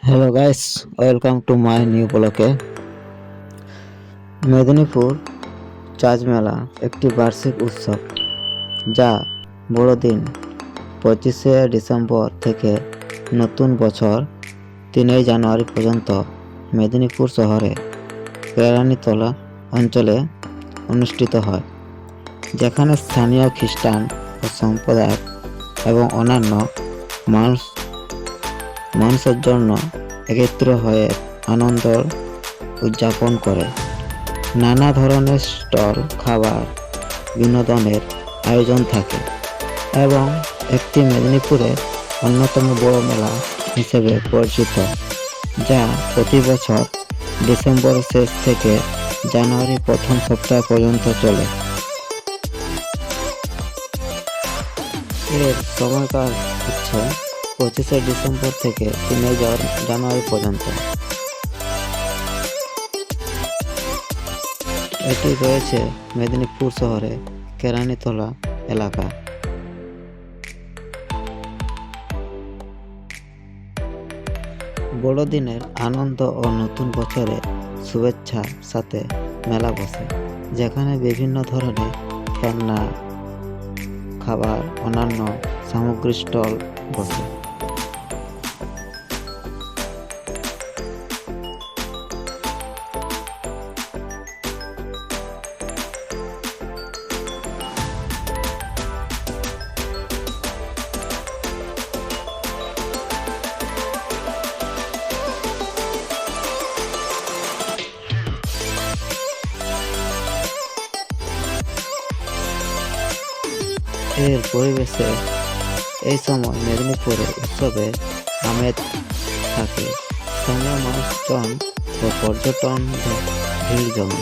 Hello guys, welcome to my new ব্লগে। মেদিনীপুর চাজ মেলা একটি বার্ষিক উৎসব যা বড়দিন 25শে ডিসেম্বর থেকে নতুন বছর 3ই জানুয়ারি পর্যন্ত মেদিনীপুর শহরে কেরানীতলা অঞ্চলে অনুষ্ঠিত হয়, যেখানে স্থানীয় খ্রিস্টান ও সম্প্রদায় এবং অন্যান্য মানুষের জন্য একত্র হয়ে আনন্দ উদযাপন করে। নানা ধরনের স্টল, খাবার, বিনোদনের আয়োজন থাকে এবং একটি মেদিনীপুরের অন্যতম বড় মেলা হিসেবে পরিচিত, যা প্রতি বছর ডিসেম্বরের শেষ থেকে জানুয়ারি প্রথম সপ্তাহ পর্যন্ত চলে। এর সময়কাল হচ্ছে 25শে ডিসেম্বর থেকে 3ই জানুয়ারি পর্যন্ত। এটি রয়েছে মেদিনীপুর শহরে কেরানীতলা এলাকা। বড়দিনের আনন্দ ও নতুন বছরের শুভেচ্ছার সাথে মেলা বসে, যেখানে বিভিন্ন ধরনের খেলনা, খাবার, অন্যান্য সামগ্রী স্টল বসে। এর পরিবেশে এই সময় মেদিনীপুরে উৎসবের আমেজ থাকে। স্থানীয় মানুষজন ও পর্যটকদের ভিড় জমে।